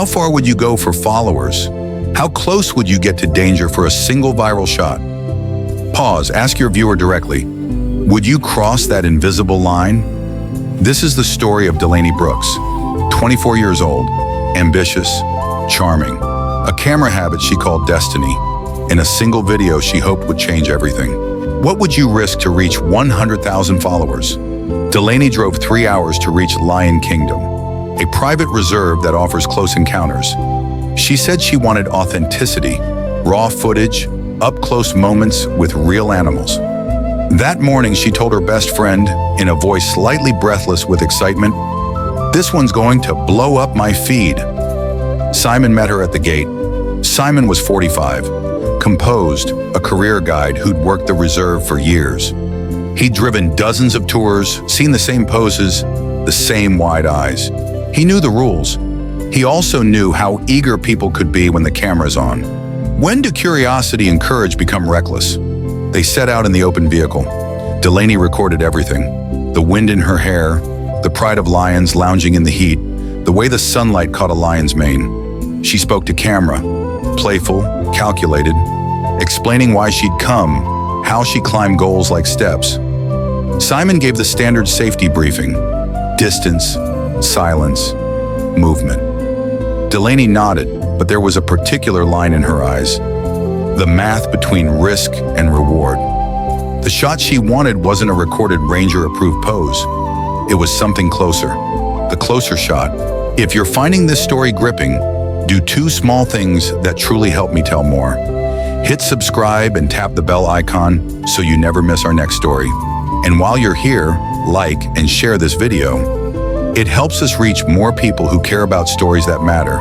How far would you go for followers? How close would you get to danger for a single viral shot? Pause, ask your viewer directly. Would you cross that invisible line? This is the story of Delaney Brooks, 24 years old, ambitious, charming. A camera habit she called destiny. In a single video she hoped would change everything. What would you risk to reach 100,000 followers? Delaney drove 3 hours to reach Lion Kingdom, a private reserve that offers close encounters. She said she wanted authenticity, raw footage, up-close moments with real animals. That morning, she told her best friend, in a voice slightly breathless with excitement, "This one's going to blow up my feed." Simon met her at the gate. Simon was 45, composed, a career guide who'd worked the reserve for years. He'd driven dozens of tours, seen the same poses, the same wide eyes. He knew the rules. He also knew how eager people could be when the camera's on. When do curiosity and courage become reckless? They set out in the open vehicle. Delaney recorded everything. The wind in her hair, the pride of lions lounging in the heat, the way the sunlight caught a lion's mane. She spoke to camera, playful, calculated, explaining why she'd come, how she climbed goals like steps. Simon gave the standard safety briefing: distance, silence, movement. Delaney nodded, but there was a particular line in her eyes: the math between risk and reward. The shot she wanted wasn't a recorded Ranger-approved pose. It was something closer. The closer shot. If you're finding this story gripping, do 2 small things that truly help me tell more. Hit subscribe and tap the bell icon so you never miss our next story. And while you're here, like and share this video. It helps us reach more people who care about stories that matter.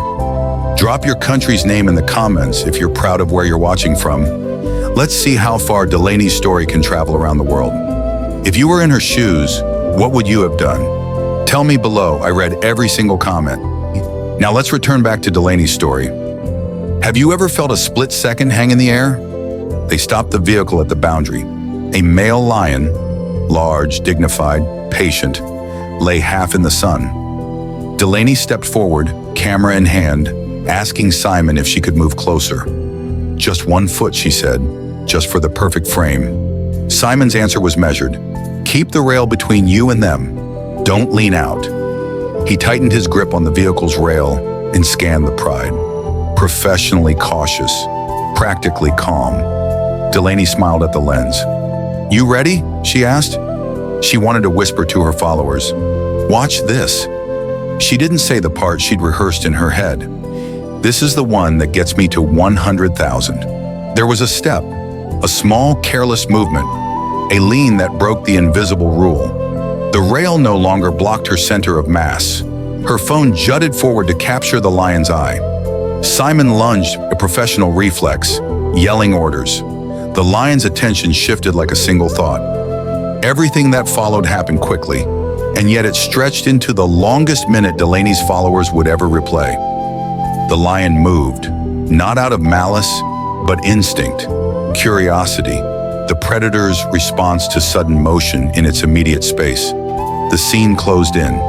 Drop your country's name in the comments if you're proud of where you're watching from. Let's see how far Delaney's story can travel around the world. If you were in her shoes, what would you have done? Tell me below. I read every single comment. Now let's return back to Delaney's story. Have you ever felt a split second hang in the air? They stopped the vehicle at the boundary. A male lion, large, dignified, patient, lay half in the sun. Delaney stepped forward, camera in hand, asking Simon if she could move closer. "Just 1 foot," she said, "just for the perfect frame." Simon's answer was measured. "Keep the rail between you and them. Don't lean out." He tightened his grip on the vehicle's rail and scanned the pride. Professionally cautious, practically calm. Delaney smiled at the lens. "You ready?" she asked. She wanted to whisper to her followers, "Watch this." She didn't say the part she'd rehearsed in her head. "This is the one that gets me to 100,000. There was a step, a small, careless movement, a lean that broke the invisible rule. The rail no longer blocked her center of mass. Her phone jutted forward to capture the lion's eye. Simon lunged, a professional reflex, yelling orders. The lion's attention shifted like a single thought. Everything that followed happened quickly, and yet it stretched into the longest minute Delaney's followers would ever replay. The lion moved, not out of malice, but instinct, curiosity, the predator's response to sudden motion in its immediate space. The scene closed in.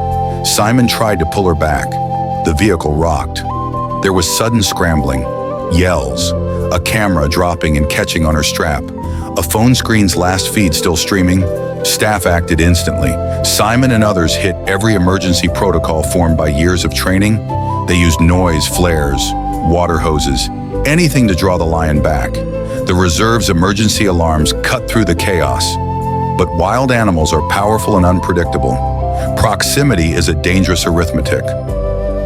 Simon tried to pull her back. The vehicle rocked. There was sudden scrambling, yells, a camera dropping and catching on her strap, a phone screen's last feed still streaming. Staff acted instantly. Simon and others hit every emergency protocol formed by years of training. They used noise, flares, water hoses, anything to draw the lion back. The reserve's emergency alarms cut through the chaos. But wild animals are powerful and unpredictable. Proximity is a dangerous arithmetic.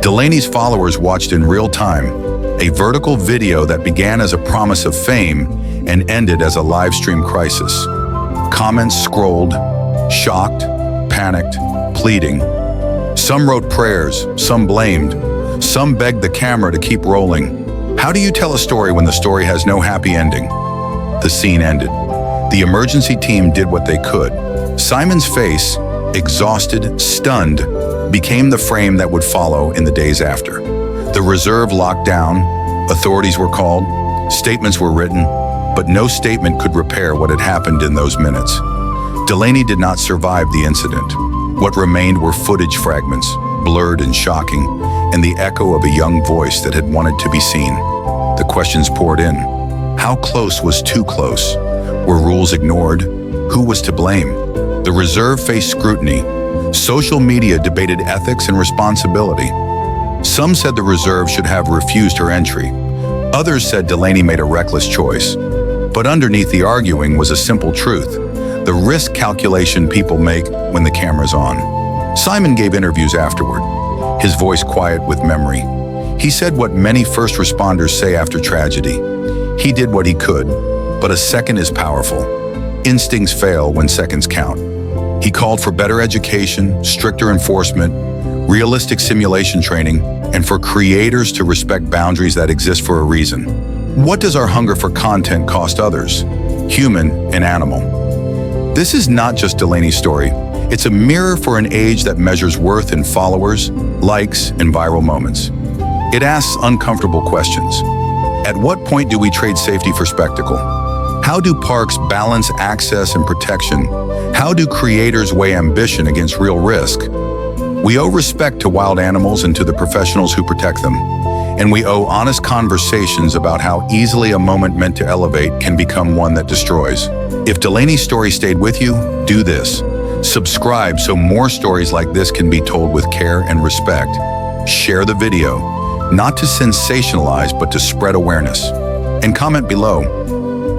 Delaney's followers watched in real time, a vertical video that began as a promise of fame and ended as a live stream crisis. Comments scrolled, shocked, panicked, pleading. Some wrote prayers, some blamed, some begged the camera to keep rolling. How do you tell a story when the story has no happy ending? The scene ended. The emergency team did what they could. Simon's face, exhausted, stunned, became the frame that would follow in the days after. The reserve locked down, authorities were called, statements were written, but no statement could repair what had happened in those minutes. Delaney did not survive the incident. What remained were footage fragments, blurred and shocking, and the echo of a young voice that had wanted to be seen. The questions poured in. How close was too close? Were rules ignored? Who was to blame? The reserve faced scrutiny. Social media debated ethics and responsibility. Some said the reserve should have refused her entry. Others said Delaney made a reckless choice. But underneath the arguing was a simple truth: the risk calculation people make when the camera's on. Simon gave interviews afterward, his voice quiet with memory. He said what many first responders say after tragedy. He did what he could, but a second is powerful. Instincts fail when seconds count. He called for better education, stricter enforcement, realistic simulation training, and for creators to respect boundaries that exist for a reason. What does our hunger for content cost others, human and animal? This is not just Delaney's story. It's a mirror for an age that measures worth in followers, likes, and viral moments. It asks uncomfortable questions. At what point do we trade safety for spectacle? How do parks balance access and protection? How do creators weigh ambition against real risk? We owe respect to wild animals and to the professionals who protect them. And we owe honest conversations about how easily a moment meant to elevate can become one that destroys. If Delaney's story stayed with you, do this. Subscribe so more stories like this can be told with care and respect. Share the video, not to sensationalize, but to spread awareness. And comment below,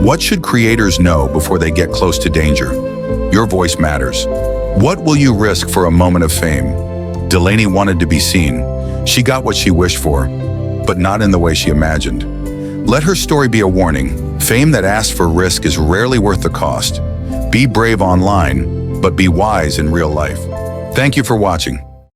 what should creators know before they get close to danger? Your voice matters. What will you risk for a moment of fame? Delaney wanted to be seen. She got what she wished for, but not in the way she imagined. Let her story be a warning. Fame that asks for risk is rarely worth the cost. Be brave online, but be wise in real life. Thank you for watching.